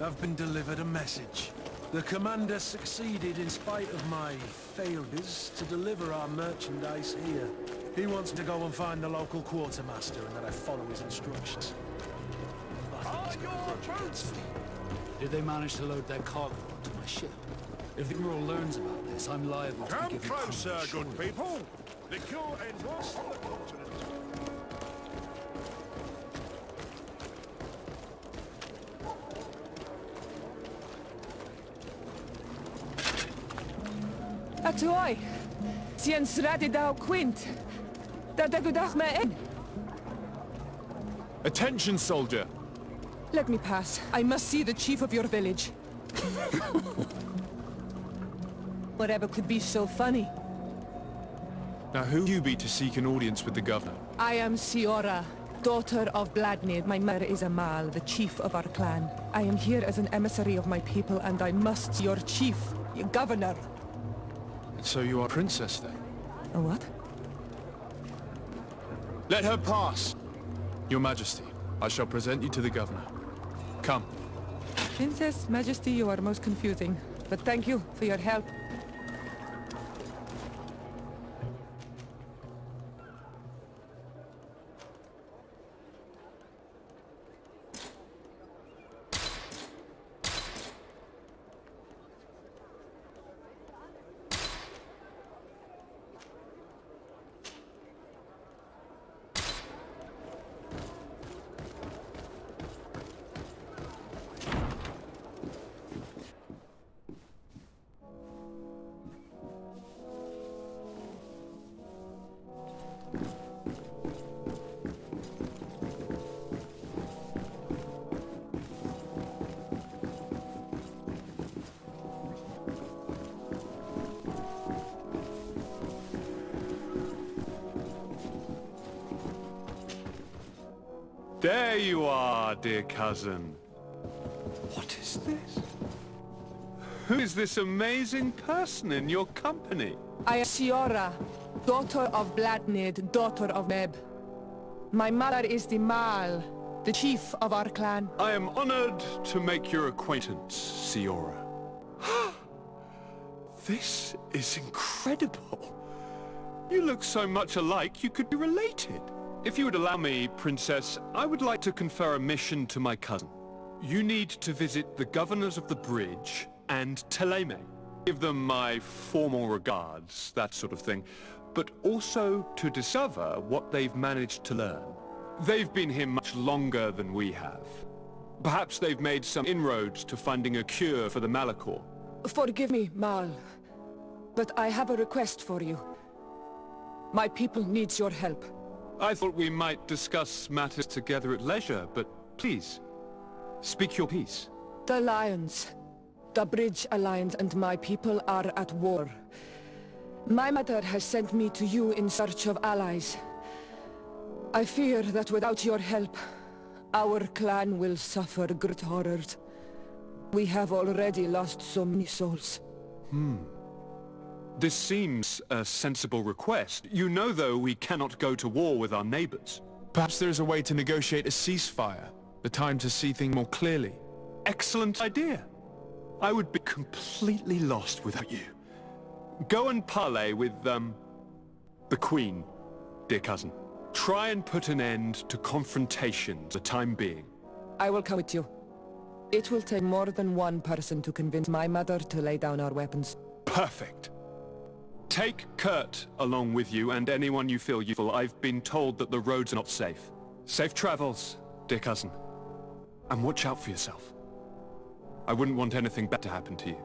I've been delivered a message. The commander succeeded in spite of my failures to deliver our merchandise here. He wants to go and find the local quartermaster and that I follow his instructions. I think he's got a grudge against me. Did they manage to load their cargo onto my ship? If the Admiral learns about this, I'm liable to be Come given closer, shortly. good people. The cure ends once on the continent. Atoy, Siens radidau quint. Dadagudach me in. Attention, soldier! Let me pass. I must see the chief of your village. Whatever could be so funny. Now who you be to seek an audience with the governor? I am Siora, daughter of Bladnid. My mother is Amal, the chief of our clan. I am here as an emissary of my people, and I must see your chief, your governor. So you are princess then? A what? Let her pass! Your Majesty, I shall present you to the governor. Come. Princess, Majesty, you are most confusing. But thank you for your help. There you are, dear cousin. What is this? Who is this amazing person in your company? I am Siora, daughter of Bladnid, daughter of Meb. My mother is the Mal, the chief of our clan. I am honored to make your acquaintance, Siora. This is incredible. You look so much alike you could be related. If you would allow me, Princess, I would like to confer a mission to my cousin. You need to visit the governors of the bridge and Teleme. Give them my formal regards, that sort of thing, but also to discover what they've managed to learn. They've been here much longer than we have. Perhaps they've made some inroads to finding a cure for the Malachor. Forgive me, Mal, but I have a request for you. My people needs your help. I thought we might discuss matters together at leisure, but please, speak your piece. The Alliance, the Bridge Alliance and my people are at war. My mother has sent me to you in search of allies. I fear that without your help, our clan will suffer great horrors. We have already lost so many souls. This seems a sensible request. You know, though, we cannot go to war with our neighbors. Perhaps there is a way to negotiate a ceasefire. The time to see things more clearly. Excellent idea. I would be completely lost without you. Go and parley with, the Queen, dear cousin. Try and put an end to confrontation for the time being. I will come with you. It will take more than one person to convince my mother to lay down our weapons. Perfect. Take Kurt along with you and anyone you feel useful. I've been told that the roads are not safe. Safe travels, dear cousin. And watch out for yourself. I wouldn't want anything bad to happen to you.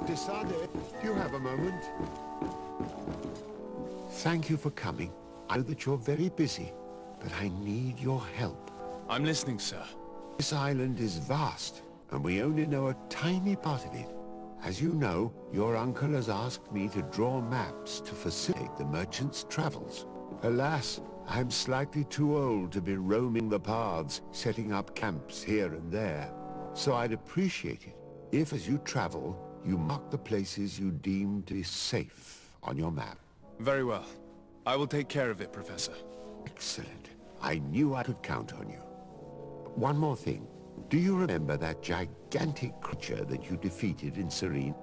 Decided, do you have a moment? Thank you for coming. I know that you're very busy, but I need your help. I'm listening, sir. This island is vast, and we only know a tiny part of it. As you know, your uncle has asked me to draw maps to facilitate the merchant's travels. Alas, I'm slightly too old to be roaming the paths, setting up camps here and there. So I'd appreciate it if, as you travel, you mark the places you deem to be safe on your map. Very well. I will take care of it, Professor. Excellent. I knew I could count on you. One more thing. Do you remember that gigantic creature that you defeated in Serene?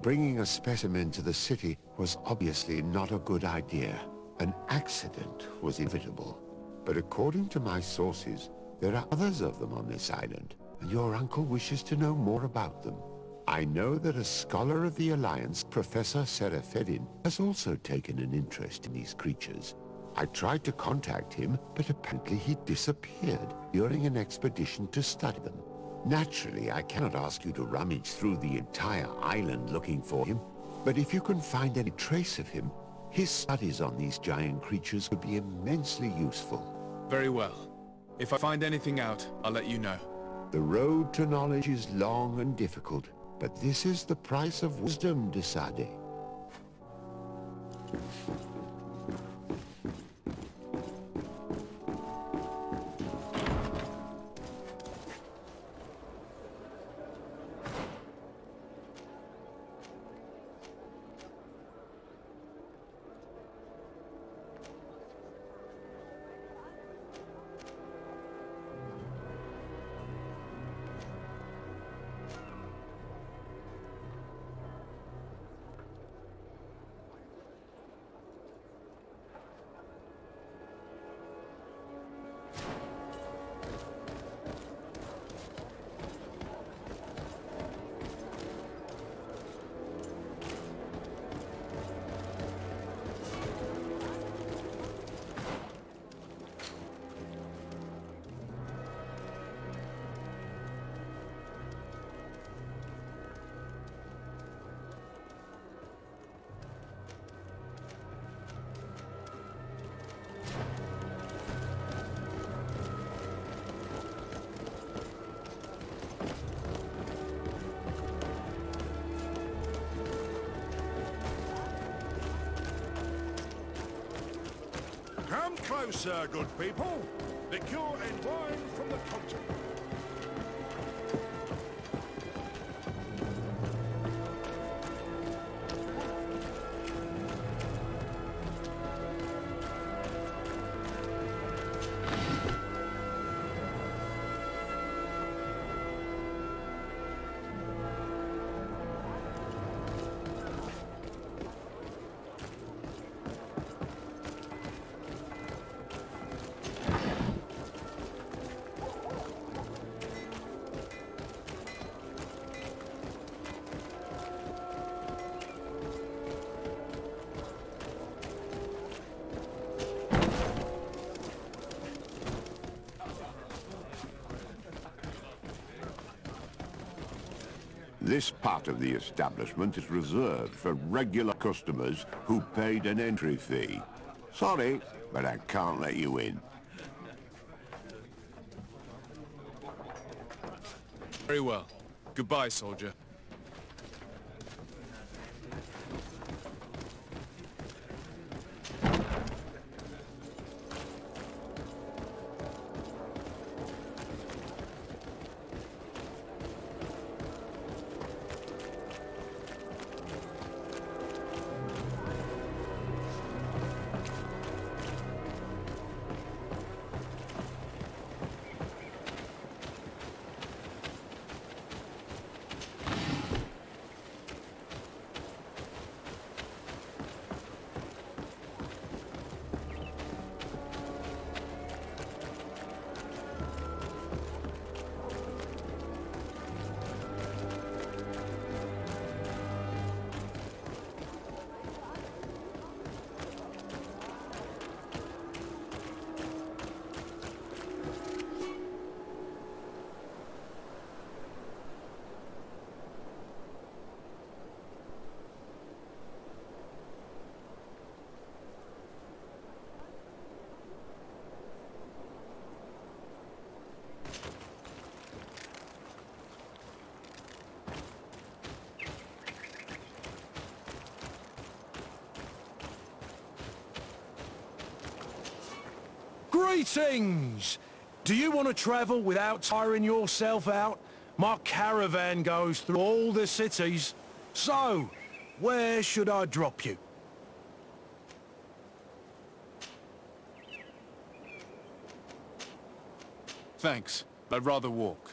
Bringing a specimen to the city was obviously not a good idea. An accident was inevitable. But according to my sources, there are others of them on this island, and your uncle wishes to know more about them. I know that a scholar of the Alliance, Professor Serafedin, has also taken an interest in these creatures. I tried to contact him, but apparently he disappeared during an expedition to study them. Naturally, I cannot ask you to rummage through the entire island looking for him, but if you can find any trace of him, his studies on these giant creatures would be immensely useful. Very well. If I find anything out, I'll let you know. The road to knowledge is long and difficult, but this is the price of wisdom, Desade. Come closer, good people. Liqueur and wine from the continent. This part of the establishment is reserved for regular customers who paid an entry fee. Sorry, but I can't let you in. Very well. Goodbye, soldier. Greetings! Do you want to travel without tiring yourself out? My caravan goes through all the cities. So, where should I drop you? Thanks. I'd rather walk.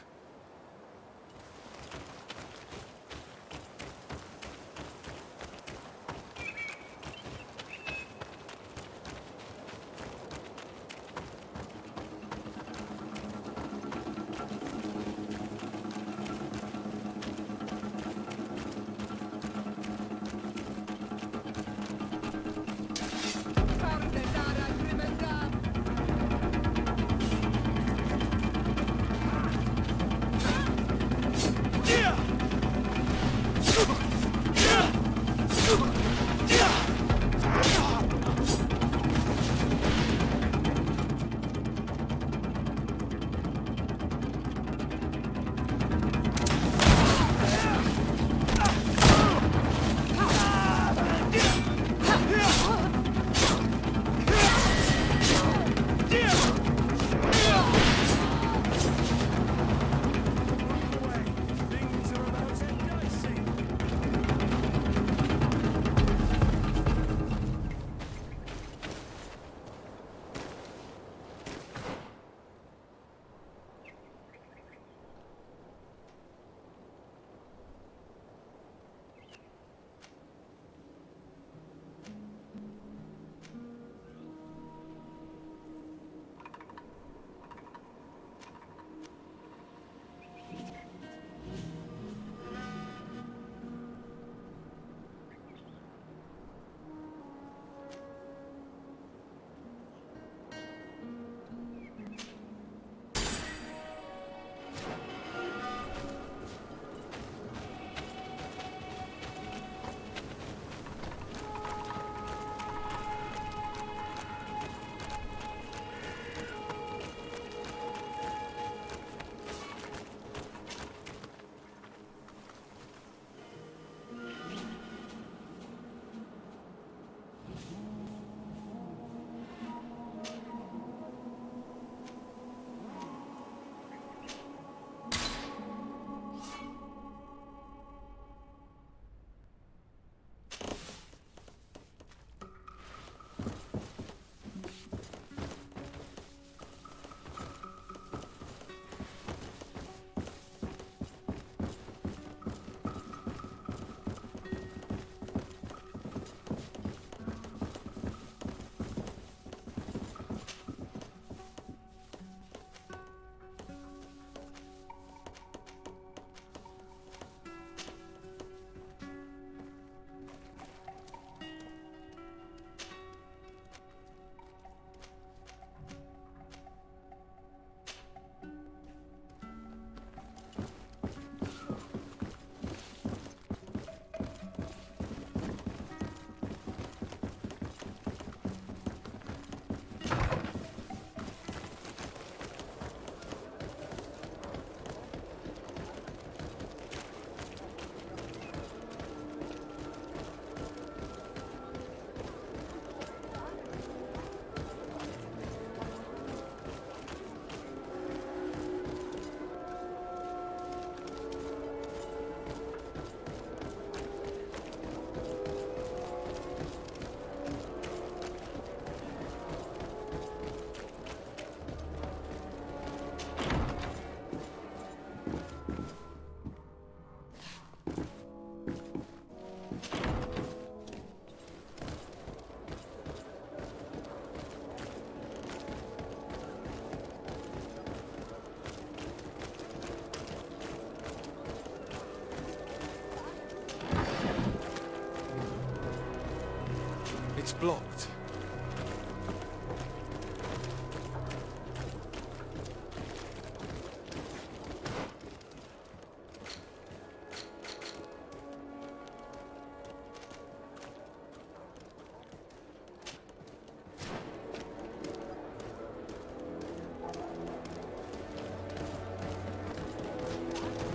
It's blocked.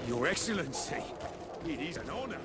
Your Excellency, it is an honor.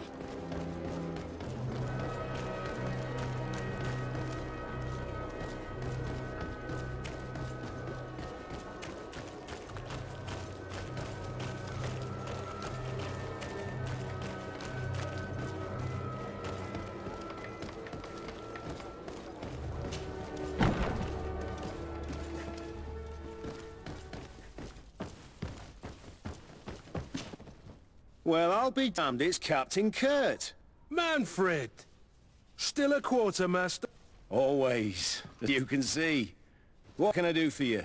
Well, I'll be damned, it's Captain Kurt. Manfred! Still a quartermaster? Always, as you can see. What can I do for you?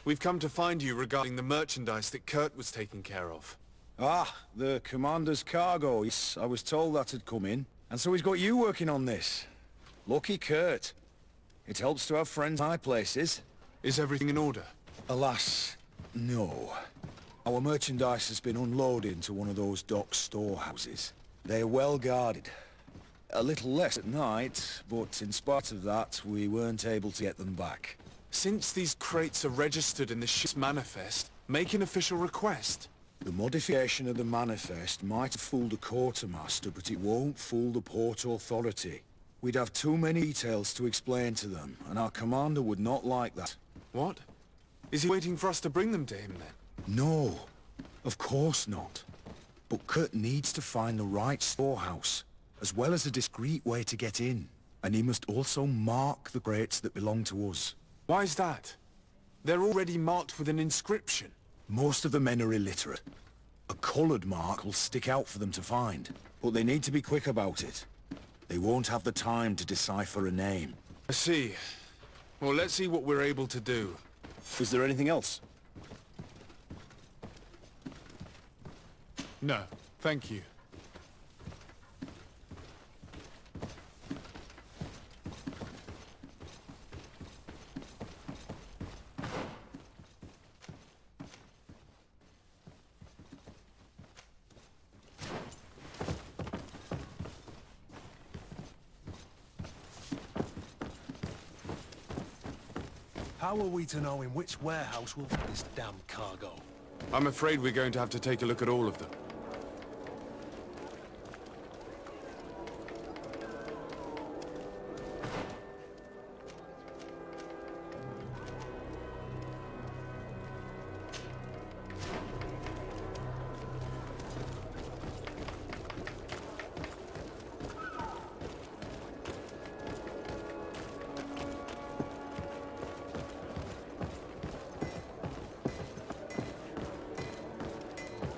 We've come to find you regarding the merchandise that Kurt was taking care of. Ah, the commander's cargo. Yes, I was told that had come in. And so he's got you working on this. Lucky Kurt. It helps to have friends high places. Is everything in order? Alas, no. Our merchandise has been unloaded into one of those dock storehouses. They're well guarded. A little less at night, but in spite of that, we weren't able to get them back. Since these crates are registered in the ship's manifest, make an official request. The modification of the manifest might have fooled the quartermaster, but it won't fool the port authority. We'd have too many details to explain to them, and our commander would not like that. What? Is he waiting for us to bring them to him then? No, of course not. But Kurt needs to find the right storehouse, as well as a discreet way to get in. And he must also mark the crates that belong to us. Why is that? They're already marked with an inscription. Most of the men are illiterate. A colored mark will stick out for them to find, but they need to be quick about it. They won't have the time to decipher a name. I see. Well, let's see what we're able to do. Is there anything else? No, thank you. How are we to know in which warehouse will fit this damn cargo? I'm afraid we're going to have to take a look at all of them.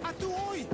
Atuoi!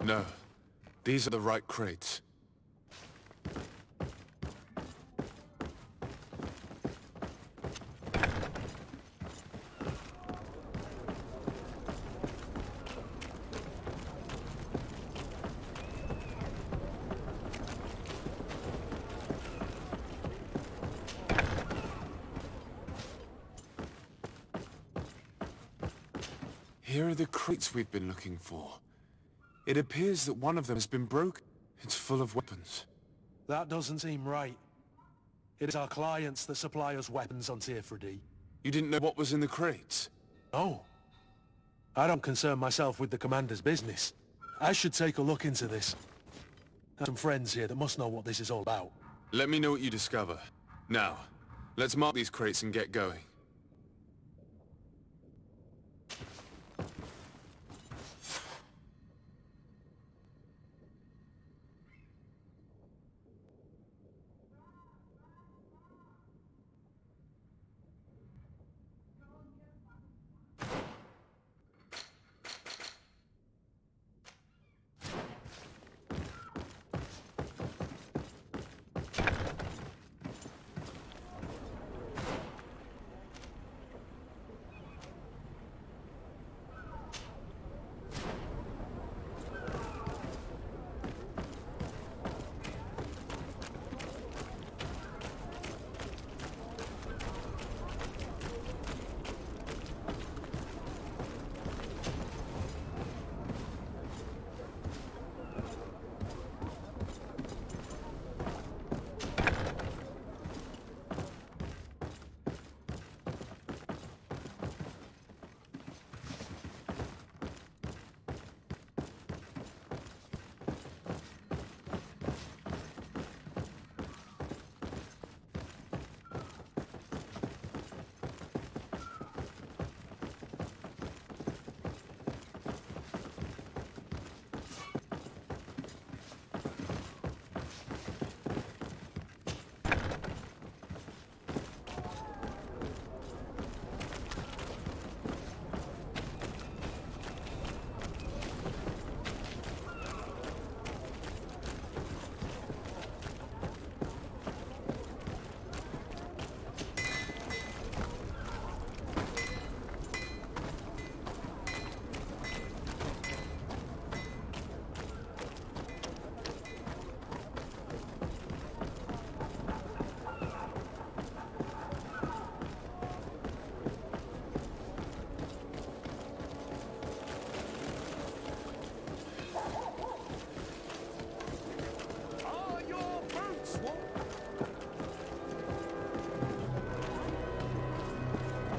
No. These are the right crates. Here are the crates we've been looking for. It appears that one of them has been broken. It's full of weapons. That doesn't seem right. It is our clients that supply us weapons on Tier 3D. You didn't know what was in the crates? No. I don't concern myself with the commander's business. I should take a look into this. I have some friends here that must know what this is all about. Let me know what you discover. Now, let's mark these crates and get going.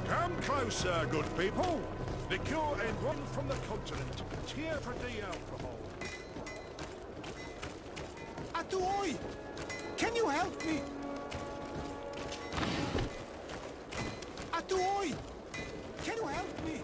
Come closer, good people. Liqueur and wine from the continent. Tier 3D alcohol. Atuoi! Can you help me? Atuoi! Can you help me?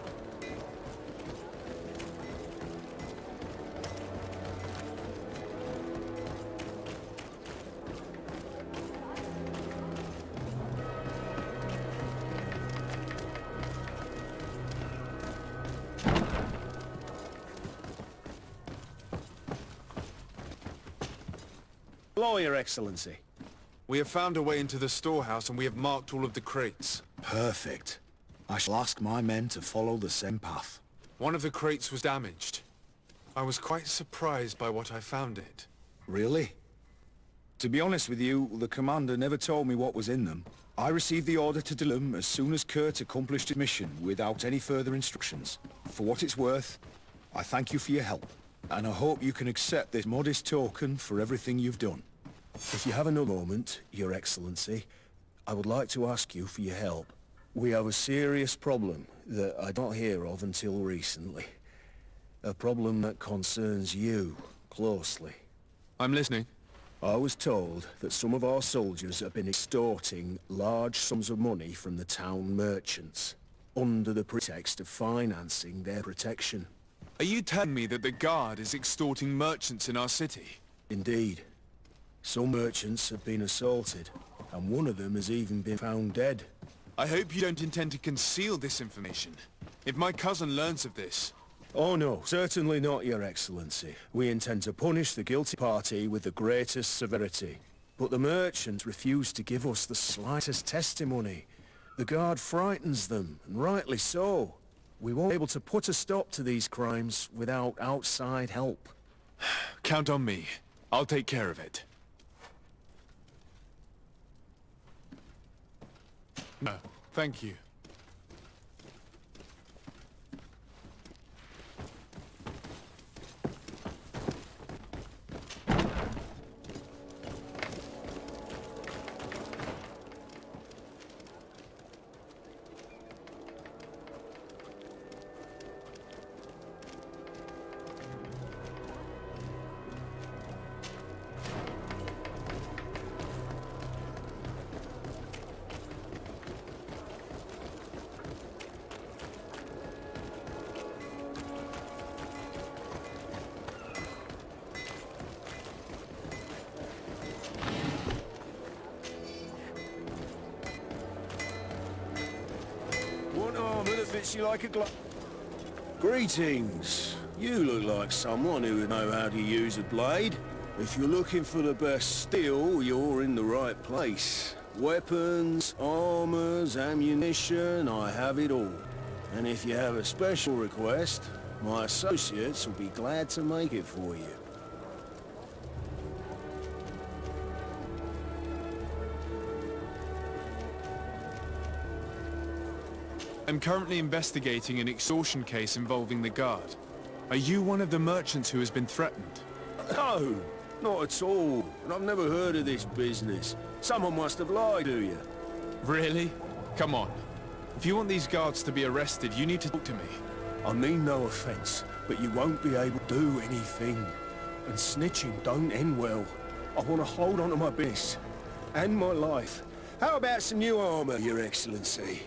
Hello, Your Excellency. We have found a way into the storehouse and we have marked all of the crates. Perfect. I shall ask my men to follow the same path. One of the crates was damaged. I was quite surprised by what I found it. Really? To be honest with you, the commander never told me what was in them. I received the order to deliver them as soon as Kurt accomplished his mission without any further instructions. For what it's worth, I thank you for your help. And I hope you can accept this modest token for everything you've done. If you have another moment, Your Excellency, I would like to ask you for your help. We have a serious problem that I don't hear of until recently. A problem that concerns you closely. I'm listening. I was told that some of our soldiers have been extorting large sums of money from the town merchants, under the pretext of financing their protection. Are you telling me that the Guard is extorting merchants in our city? Indeed. Some merchants have been assaulted, and one of them has even been found dead. I hope you don't intend to conceal this information. If my cousin learns of this, Oh no, certainly not, Your Excellency. We intend to punish the guilty party with the greatest severity. But the merchants refuse to give us the slightest testimony. The guard frightens them, and rightly so. We won't be able to put a stop to these crimes without outside help. Count on me. I'll take care of it. No, thank you. One armor that fits you like a glove. Greetings. You look like someone who would know how to use a blade. If you're looking for the best steel, you're in the right place. Weapons, armors, ammunition, I have it all. And if you have a special request, my associates will be glad to make it for you. I'm currently investigating an extortion case involving the guard. Are you one of the merchants who has been threatened? No, not at all. And I've never heard of this business. Someone must have lied to you. Really? Come on. If you want these guards to be arrested, you need to talk to me. I mean no offense, but you won't be able to do anything. And snitching don't end well. I want to hold on to my business. And my life. How about some new armor, Your Excellency?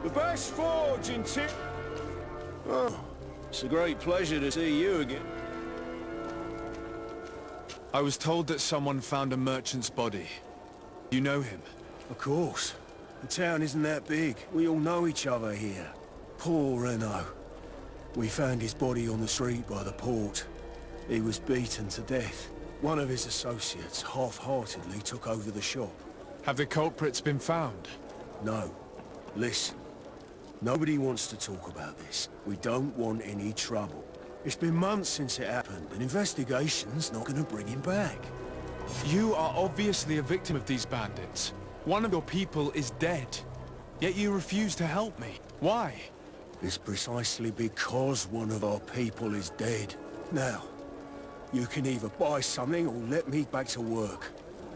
The best forge in Oh, it's a great pleasure to see you again. I was told that someone found a merchant's body. You know him? Of course. The town isn't that big. We all know each other here. Poor Renault. We found his body on the street by the port. He was beaten to death. One of his associates half-heartedly took over the shop. Have the culprits been found? No. Listen. Nobody wants to talk about this. We don't want any trouble. It's been months since it happened. An investigation's not gonna bring him back. You are obviously a victim of these bandits. One of your people is dead. Yet you refuse to help me. Why? It's precisely because one of our people is dead. Now, you can either buy something or let me back to work.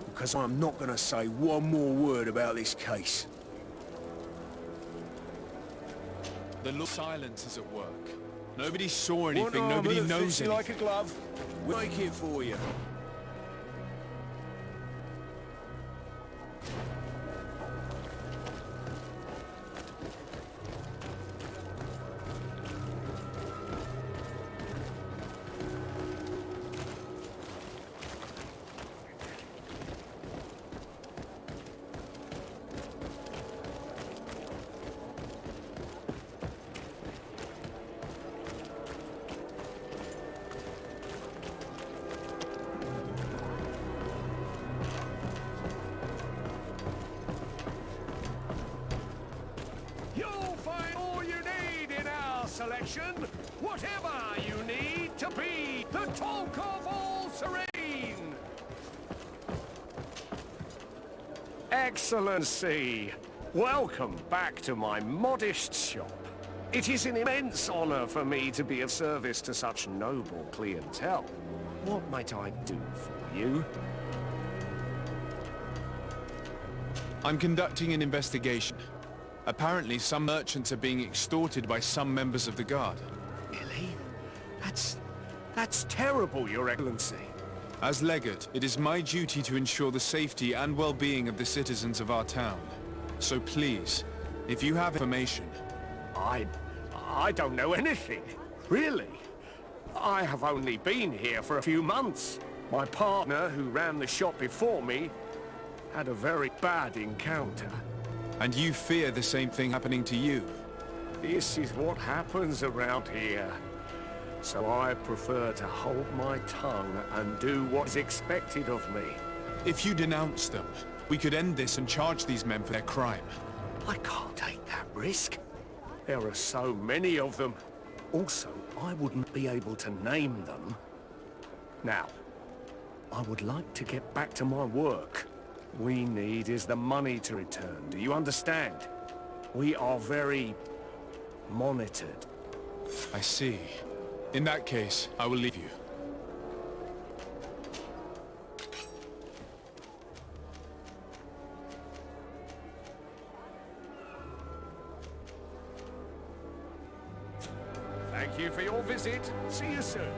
Because I'm not gonna say one more word about this case. The silence is at work. Nobody saw anything, nobody knows anything. Like a glove. We'll make it for you. Selection, whatever you need to be the talk of all serene. Excellency! Welcome back to my modest shop. It is an immense honor for me to be of service to such noble clientele. What might I do for you? I'm conducting an investigation. Apparently, some merchants are being extorted by some members of the Guard. Really? That's terrible, Your Excellency. As Legate, it is my duty to ensure the safety and well-being of the citizens of our town. So please, if you have information... I don't know anything. Really. I have only been here for a few months. My partner, who ran the shop before me, had a very bad encounter. And you fear the same thing happening to you? This is what happens around here. So I prefer to hold my tongue and do what is expected of me. If you denounce them, we could end this and charge these men for their crime. I can't take that risk. There are so many of them. Also, I wouldn't be able to name them. Now, I would like to get back to my work. We need is the money to return, do you understand? We are very monitored. I see. In that case, I will leave you. Thank you for your visit. See you soon.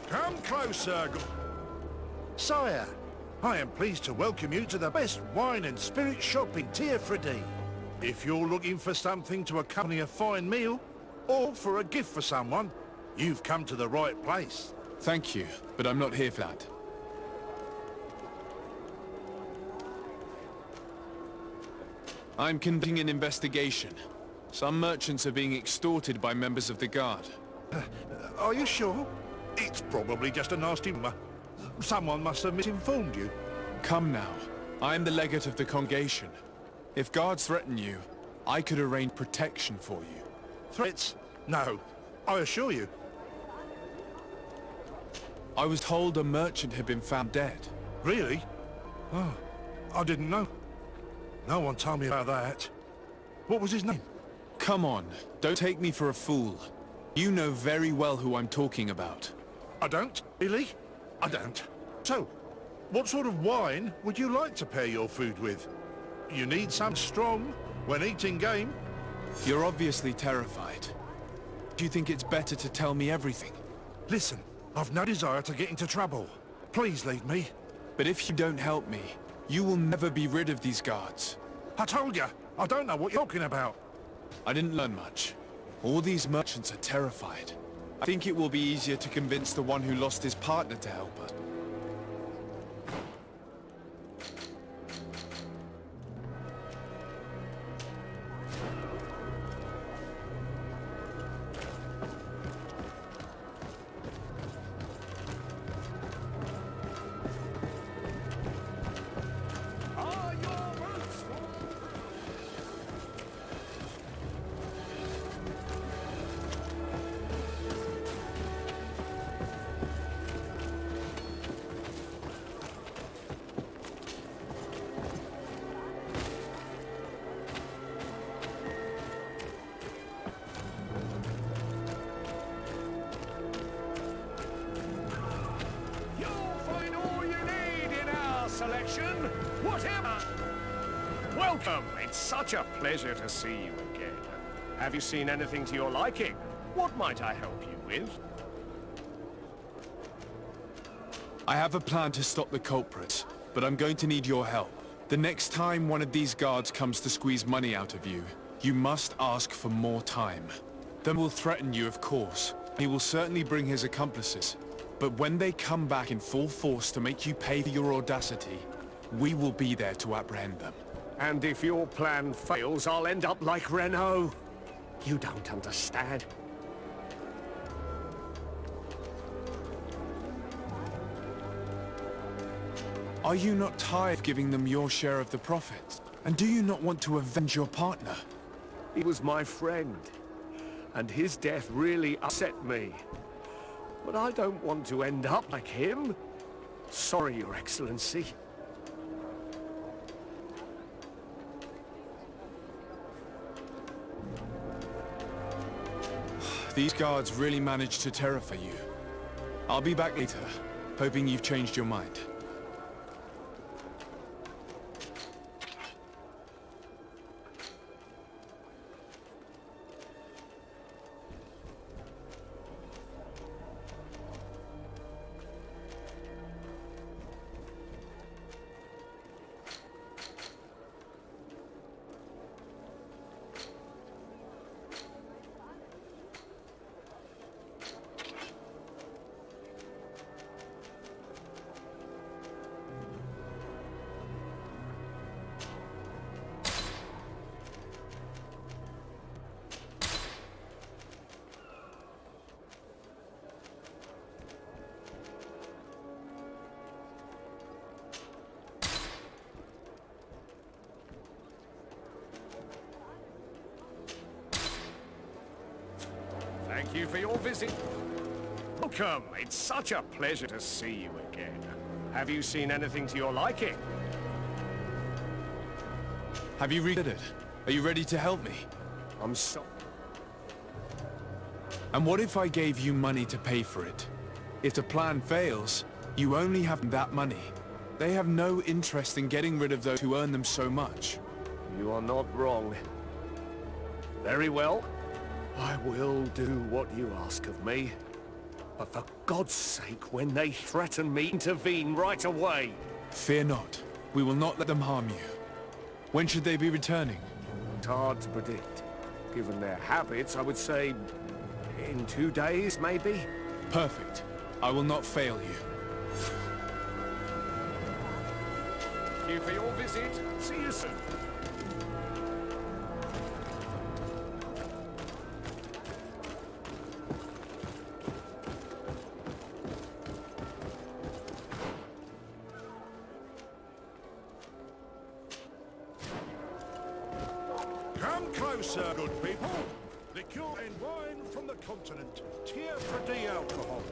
Come closer, Sire, I am pleased to welcome you to the best wine and spirit shop in Tier 3D. If you're looking for something to accompany a fine meal, or for a gift for someone, you've come to the right place. Thank you, but I'm not here for that. I'm conducting an investigation. Some merchants are being extorted by members of the Guard. Are you sure? It's probably just a nasty rumor. Someone must have misinformed you. Come now. I am the legate of the congregation. If guards threaten you, I could arrange protection for you. Threats? No. I assure you. I was told a merchant had been found dead. Really? Oh, I didn't know. No one told me about that. What was his name? Come on, don't take me for a fool. You know very well who I'm talking about. I don't? Really? I don't. So, what sort of wine would you like to pair your food with? You need some strong when eating game. You're obviously terrified. Do you think it's better to tell me everything? Listen, I've no desire to get into trouble. Please leave me. But if you don't help me, you will never be rid of these guards. I told you, I don't know what you're talking about. I didn't learn much. All these merchants are terrified. I think it will be easier to convince the one who lost his partner to help us. Whatever! Welcome! It's such a pleasure to see you again. Have you seen anything to your liking? What might I help you with? I have a plan to stop the culprits, but I'm going to need your help. The next time one of these guards comes to squeeze money out of you, you must ask for more time. They will threaten you, of course. He will certainly bring his accomplices. But when they come back in full force to make you pay for your audacity, we will be there to apprehend them. And if your plan fails, I'll end up like Renault. You don't understand. Are you not tired of giving them your share of the profits? And do you not want to avenge your partner? He was my friend, and his death really upset me. But I don't want to end up like him. Sorry, Your Excellency. These guards really managed to terrify you. I'll be back later, hoping you've changed your mind. Thank you for your visit. Welcome. It's such a pleasure to see you again. Have you seen anything to your liking? Have you read it? Are you ready to help me? I'm so... And what if I gave you money to pay for it? If the plan fails, you only have that money. They have no interest in getting rid of those who earn them so much. You are not wrong. Very well. I will do what you ask of me. But for God's sake, when they threaten me, intervene right away. Fear not. We will not let them harm you. When should they be returning? It's hard to predict. Given their habits, I would say... in 2 days, maybe? Perfect. I will not fail you. Thank you for your visit. See you soon. closer, good people. Liqueur and wine from the continent. Tier for D alcohol.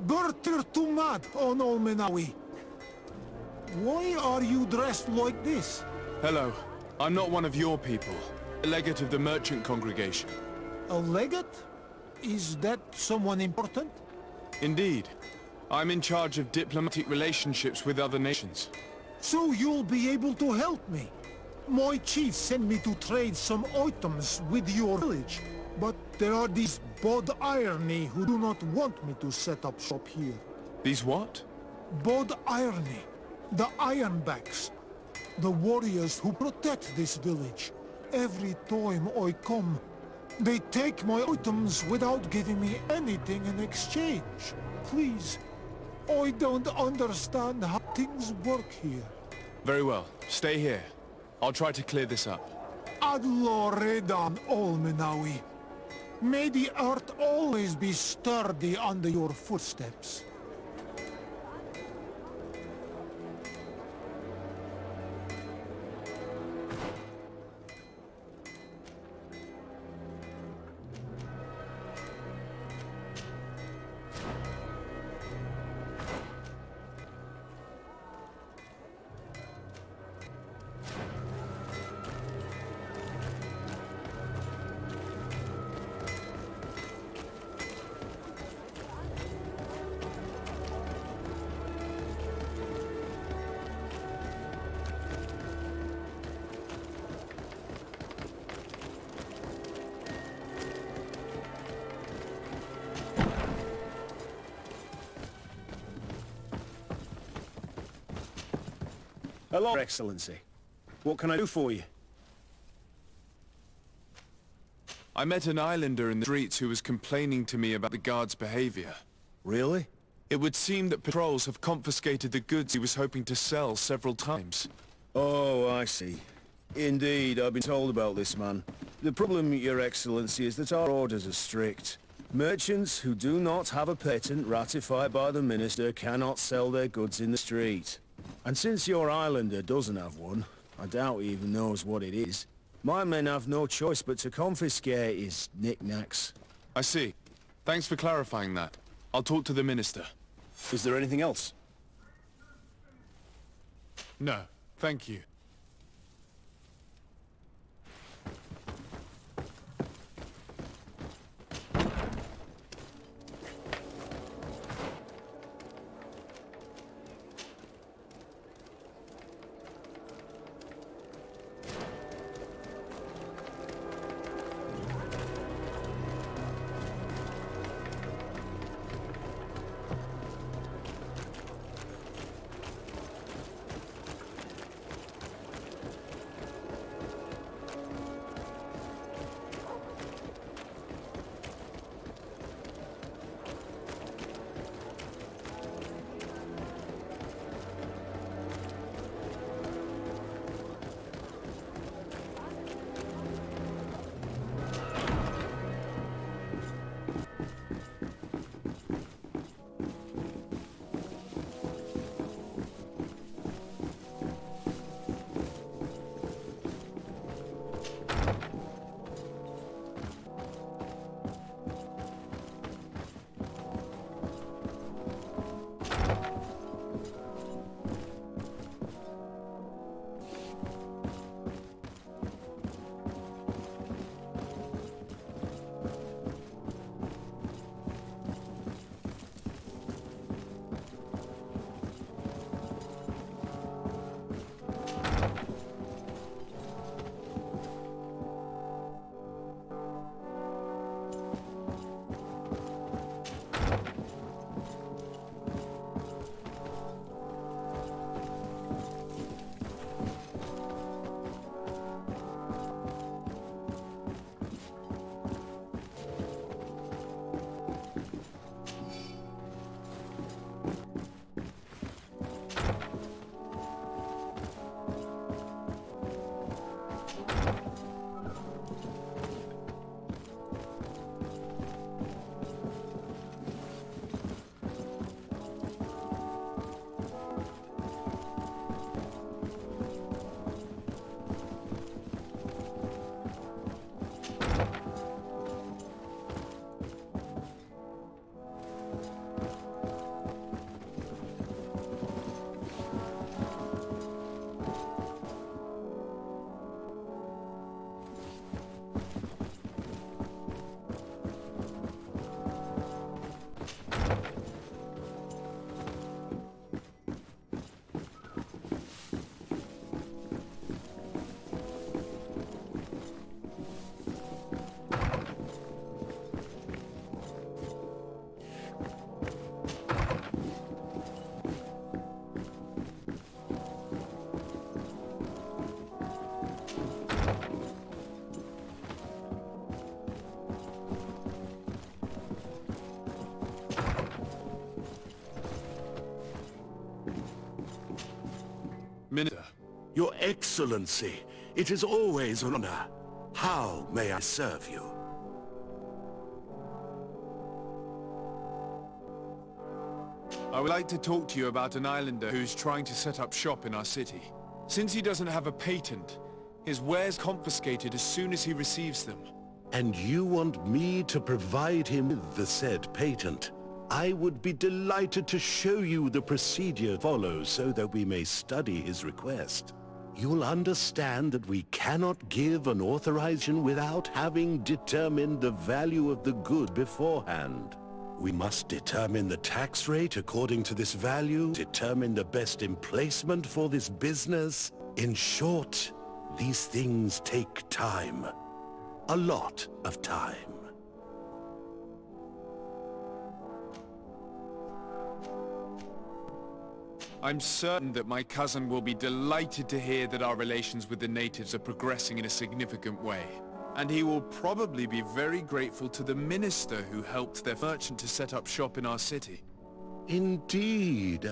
Bertir to mad on Olmenawi. Why are you dressed like this? Hello. I'm not one of your people. A legate of the merchant congregation. A legate? Is that someone important? Indeed. I'm in charge of diplomatic relationships with other nations. So you'll be able to help me. My chief sent me to trade some items with your village, but there are these Bod Irony who do not want me to set up shop here. These what? Bod Irony. The Ironbacks. The warriors who protect this village. Every time I come, they take my items without giving me anything in exchange. Please, I don't understand how things work here. Very well. Stay here. I'll try to clear this up. Adlo Redan Olmenawi. May the earth always be sturdy under your footsteps. Hello, Excellency. What can I do for you? I met an islander in the streets who was complaining to me about the guard's behavior. Really? It would seem that patrols have confiscated the goods he was hoping to sell several times. Oh, I see. Indeed, I've been told about this man. The problem, Your Excellency, is that our orders are strict. Merchants who do not have a patent ratified by the Minister cannot sell their goods in the street. And since your islander doesn't have one, I doubt he even knows what it is, my men have no choice but to confiscate his knickknacks. I see. Thanks for clarifying that. I'll talk to the Minister. Is there anything else? No, thank you. Your Excellency, it is always an honor. How may I serve you? I would like to talk to you about an islander who's trying to set up shop in our city. Since he doesn't have a patent, his wares confiscated as soon as he receives them. And you want me to provide him with the said patent? I would be delighted to show you the procedure follows so that we may study his request. You'll understand that we cannot give an authorization without having determined the value of the good beforehand. We must determine the tax rate according to this value, determine the best emplacement for this business. In short, these things take time. A lot of time. I'm certain that my cousin will be delighted to hear that our relations with the natives are progressing in a significant way. And he will probably be very grateful to the minister who helped their merchant to set up shop in our city. Indeed.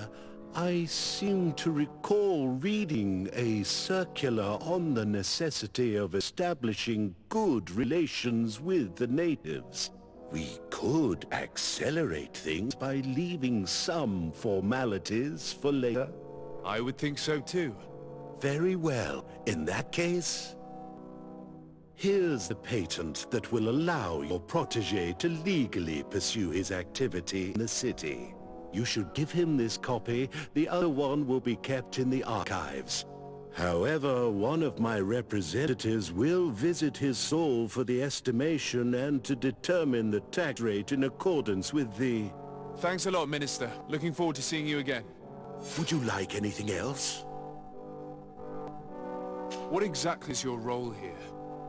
I seem to recall reading a circular on the necessity of establishing good relations with the natives. We could accelerate things by leaving some formalities for later. I would think so too. Very well. In that case, here's the patent that will allow your protégé to legally pursue his activity in the city. You should give him this copy. The other one will be kept in the archives. However, one of my representatives will visit his stall for the estimation and to determine the tax rate in accordance with the... Thanks a lot, Minister. Looking forward to seeing you again. Would you like anything else? What exactly is your role here?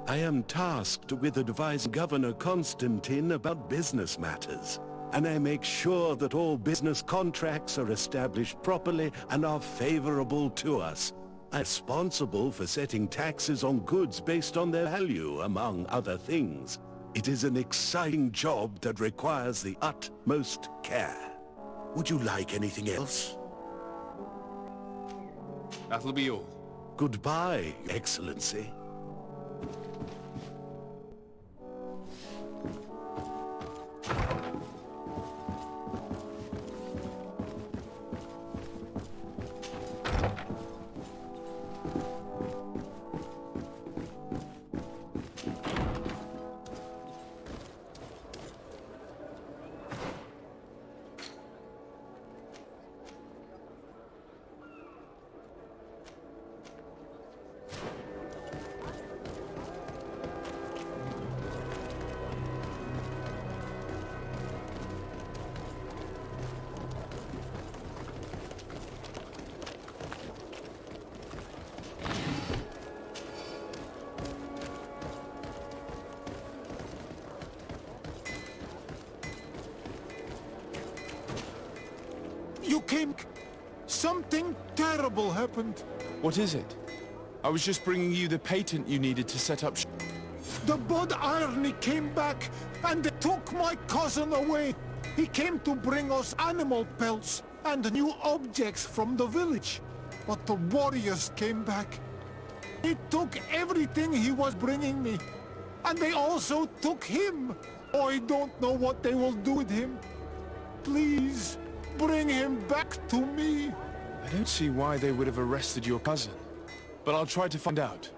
I am tasked with advising Governor Constantine about business matters, and I make sure that all business contracts are established properly and are favorable to us. I'm responsible for setting taxes on goods based on their value, among other things. It is an exciting job that requires the utmost care. Would you like anything else? That'll be all. Goodbye, Excellency. You came... Something terrible happened. What is it? I was just bringing you the patent you needed to set up The Bud Irony came back and they took my cousin away. He came to bring us animal pelts and new objects from the village. But the warriors came back. They took everything he was bringing me. And they also took him. I don't know what they will do with him. Please, bring him back to me. I don't see why they would have arrested your cousin, but I'll try to find out.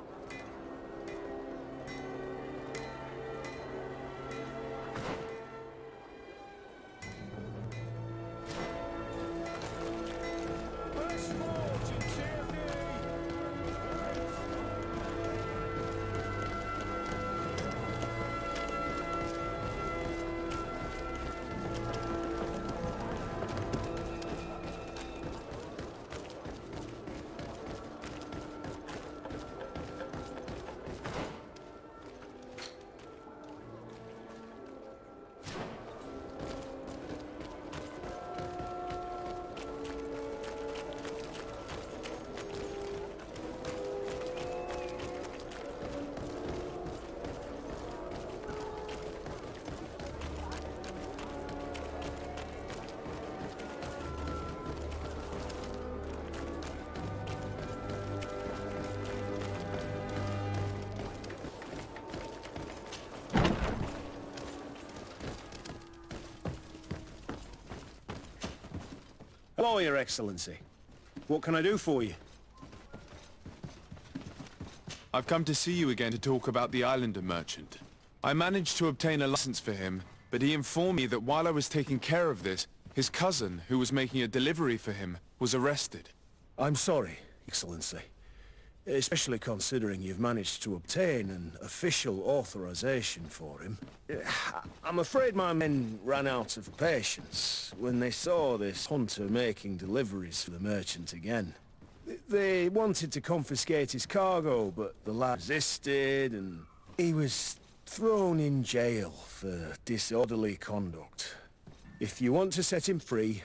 Hello, Your Excellency. What can I do for you? I've come to see you again to talk about the islander merchant. I managed to obtain a license for him, but he informed me that while I was taking care of this, his cousin, who was making a delivery for him, was arrested. I'm sorry, Excellency. Especially considering you've managed to obtain an official authorization for him. I'm afraid my men ran out of patience when they saw this hunter making deliveries for the merchant again. They wanted to confiscate his cargo, but the lad resisted and he was thrown in jail for disorderly conduct. If you want to set him free,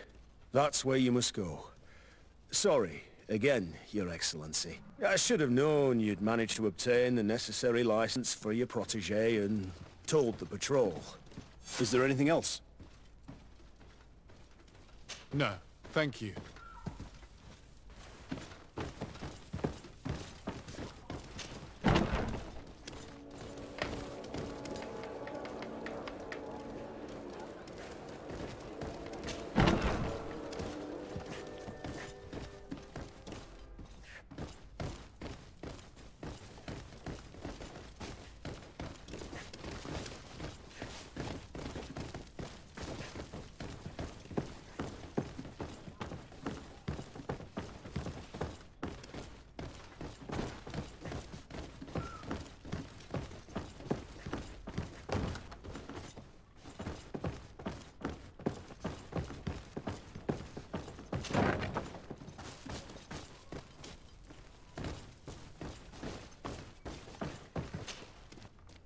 that's where you must go. Sorry, again, Your Excellency. I should have known you'd managed to obtain the necessary license for your protégé and told the patrol. Is there anything else? No, thank you.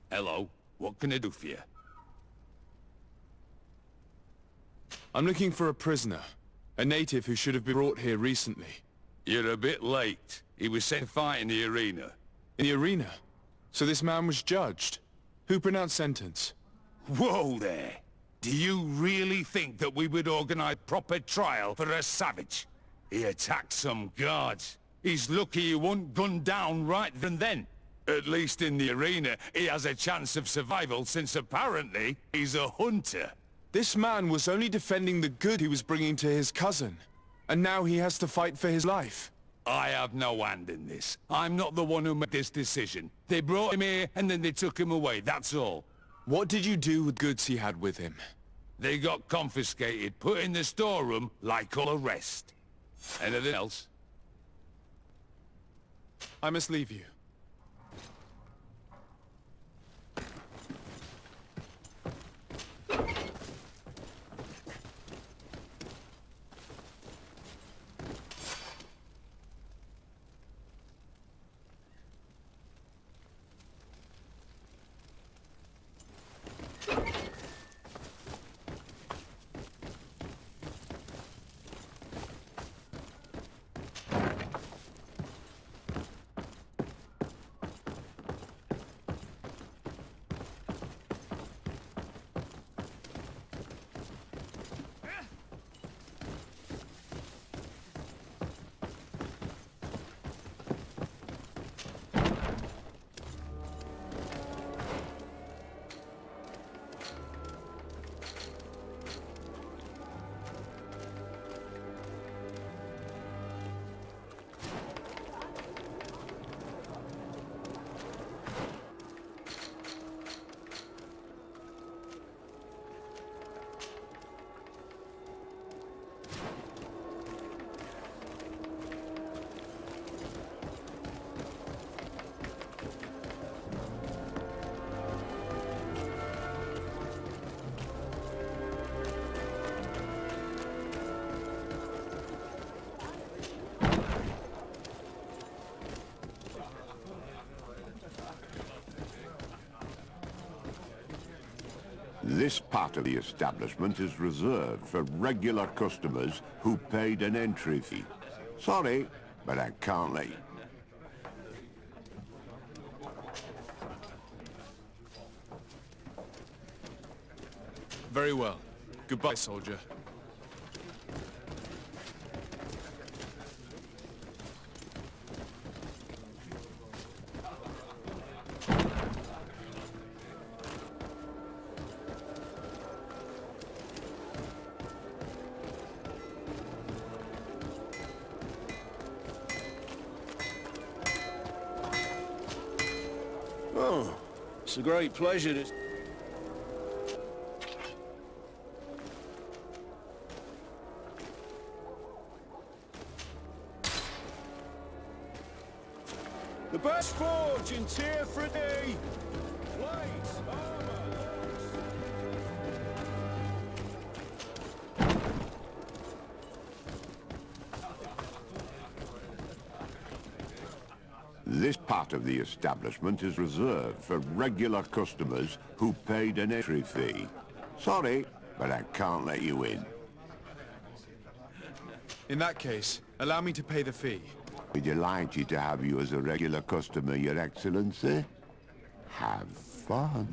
Hello, what can I do for you? I'm looking for a prisoner. A native who should have been brought here recently. You're a bit late. He was sent to fight in the arena. In the arena? So this man was judged? Who pronounced sentence? Whoa there! Do you really think that we would organize proper trial for a savage? He attacked some guards. He's lucky he wasn't gunned down right then. At least in the arena, he has a chance of survival since apparently he's a hunter. This man was only defending the good he was bringing to his cousin. And now he has to fight for his life. I have no hand in this. I'm not the one who made this decision. They brought him here and then they took him away, that's all. What did you do with goods he had with him? They got confiscated, put in the storeroom like all the rest. Anything else? I must leave you. This part of the establishment is reserved for regular customers who paid an entry fee. Sorry, but I can't let you. Very well. Goodbye, soldier. a great pleasure to... The best forge in tier 3D! Plates, armor, This part of the establishment is reserved for regular customers who paid an entry fee. Sorry, but I can't let you in. In that case, allow me to pay the fee. We're delighted to have you as a regular customer, Your Excellency. Have fun.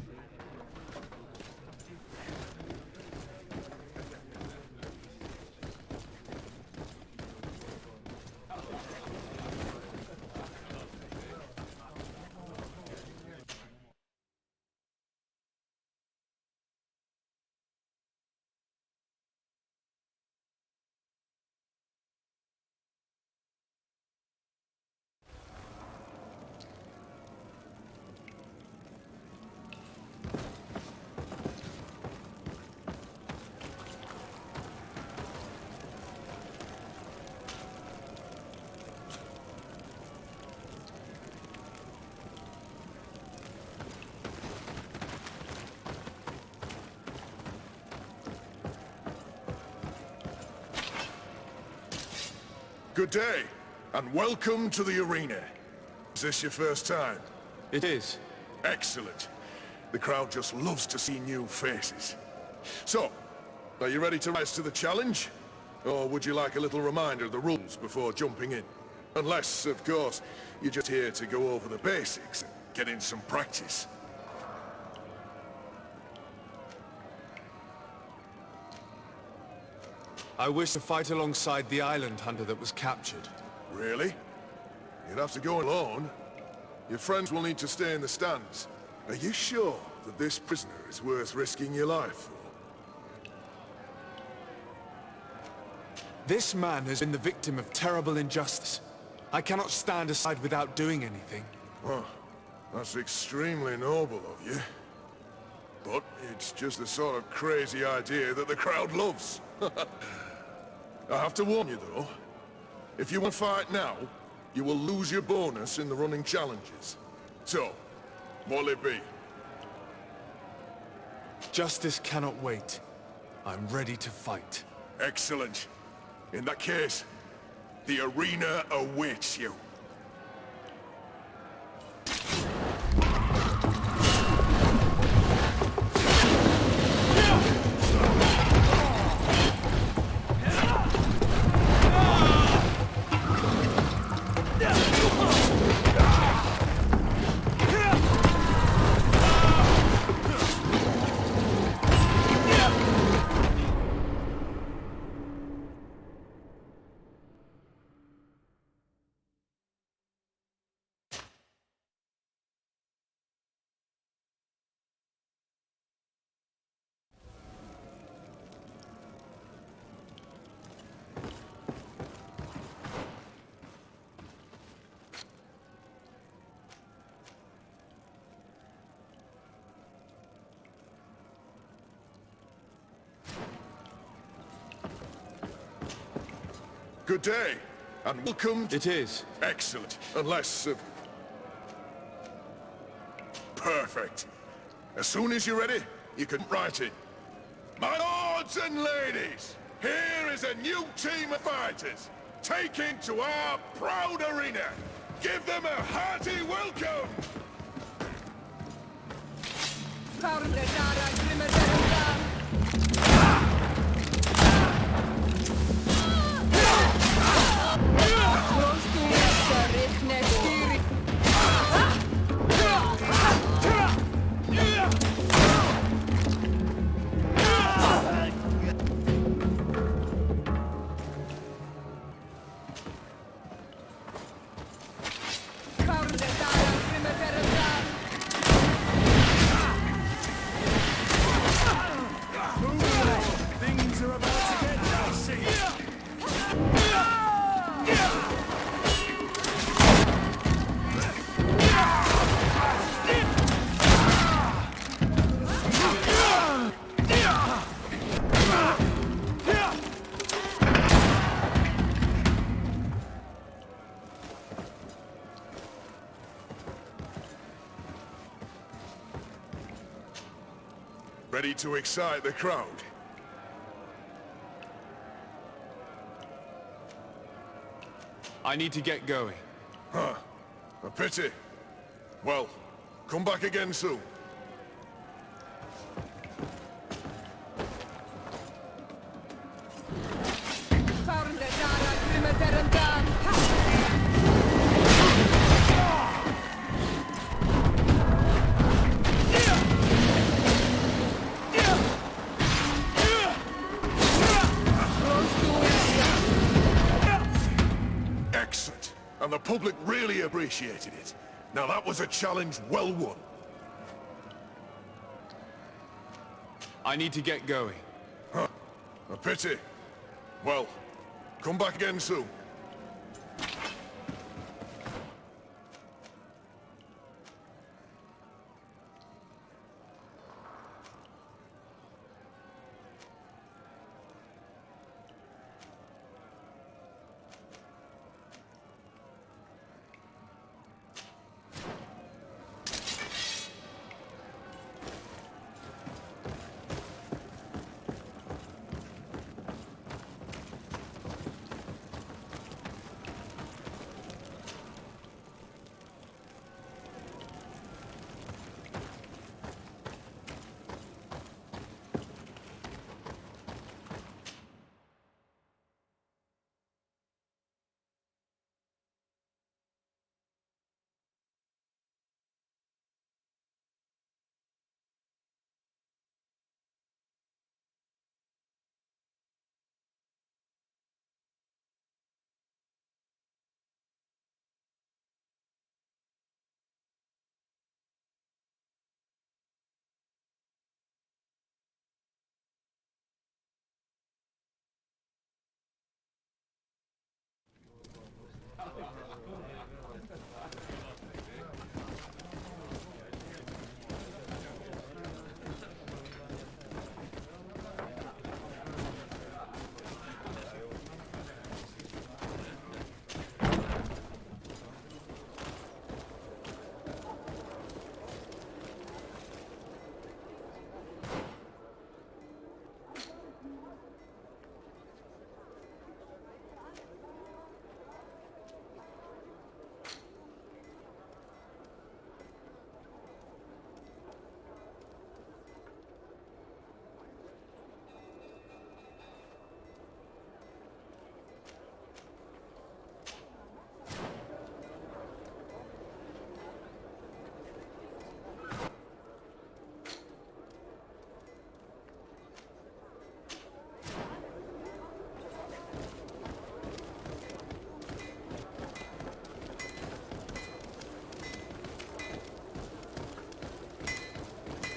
Good day, and welcome to the arena. Is this your first time? It is. Excellent. The crowd just loves to see new faces. So, are you ready to rise to the challenge? Or would you like a little reminder of the rules before jumping in? Unless, of course, you're just here to go over the basics and get in some practice. I wish to fight alongside the island hunter that was captured. Really? You'd have to go alone. Your friends will need to stay in the stands. Are you sure that this prisoner is worth risking your life for? This man has been the victim of terrible injustice. I cannot stand aside without doing anything. Well, that's extremely noble of you. But it's just the sort of crazy idea that the crowd loves. I have to warn you, though. If you want to fight now, you will lose your bonus in the running challenges. So, what'll it be? Justice cannot wait. I'm ready to fight. Excellent. In that case, the arena awaits you. Good day, and welcome to... It is. Excellent. Unless... Perfect. As soon as you're ready, you can write it. My lords and ladies, here is a new team of fighters, taken to our proud arena. Give them a hearty welcome! need to excite the crowd. I need to get going. Huh. A pity. Well, come back again soon. Excellent. And the public really appreciated it. Now that was a challenge well won. I need to get going. Huh. A pity. Well, come back again soon.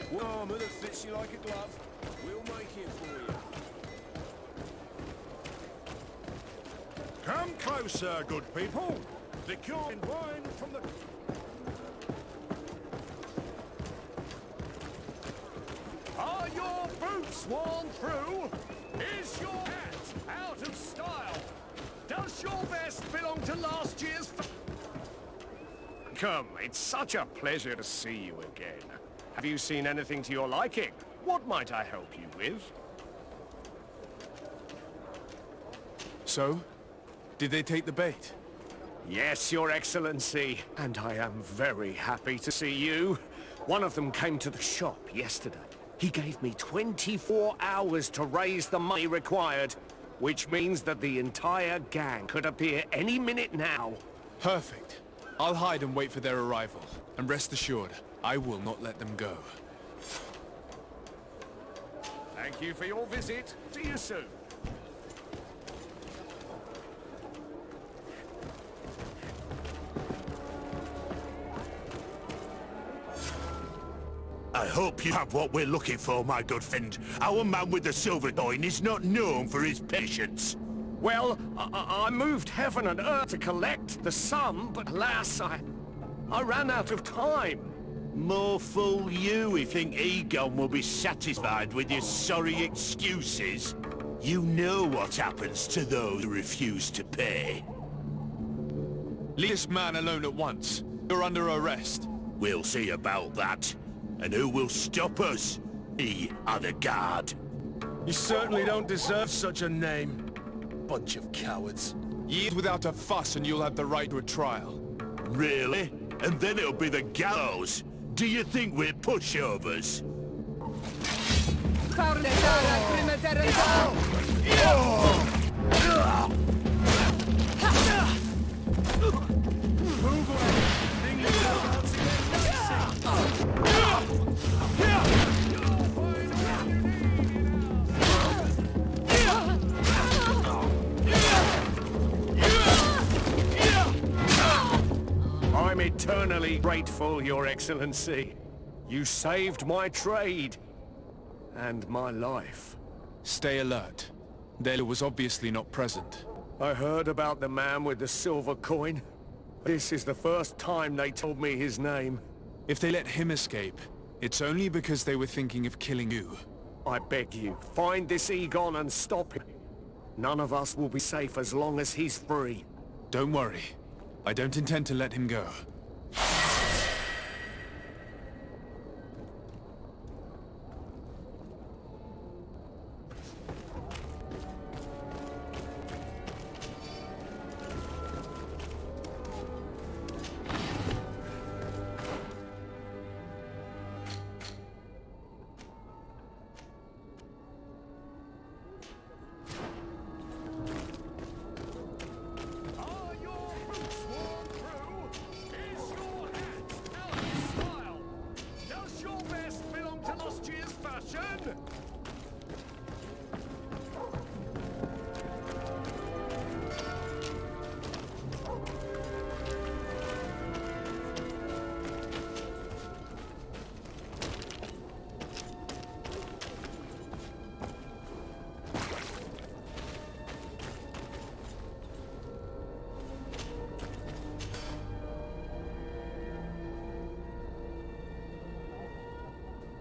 One armor that fits you like a glove. We'll make it for you. Come closer, good people. The kind wine from the... Are your boots worn through? Is your hat out of style? Does your vest belong to last year's... Come, it's such a pleasure to see you again. Have you seen anything to your liking? What might I help you with? So? Did they take the bait? Yes, Your Excellency. And I am very happy to see you. One of them came to the shop yesterday. He gave me 24 hours to raise the money required, which means that the entire gang could appear any minute now. Perfect. I'll hide and wait for their arrival. And rest assured, I will not let them go. Thank you for your visit. See you soon. I hope you have what we're looking for, my good friend. Our man with the silver coin is not known for his patience. Well, I moved heaven and earth to collect the sum, but alas, I ran out of time. More fool you if you think Egon will be satisfied with your sorry excuses. You know what happens to those who refuse to pay. Leave this man alone at once. You're under arrest. We'll see about that. And who will stop us? We are the guard. You certainly don't deserve such a name. Bunch of cowards. Yield without a fuss and you'll have the right to a trial. Really? And then it'll be the gallows. Do you think we're pushovers? I'm eternally grateful, Your Excellency. You saved my trade. And my life. Stay alert. Dela was obviously not present. I heard about the man with the silver coin. This is the first time they told me his name. If they let him escape, it's only because they were thinking of killing you. I beg you, find this Egon and stop him. None of us will be safe as long as he's free. Don't worry. I don't intend to let him go.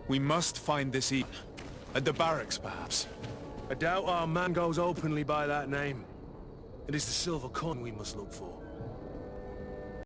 We must find this Egon. At the barracks, perhaps. I doubt our man goes openly by that name. It is the silver coin we must look for.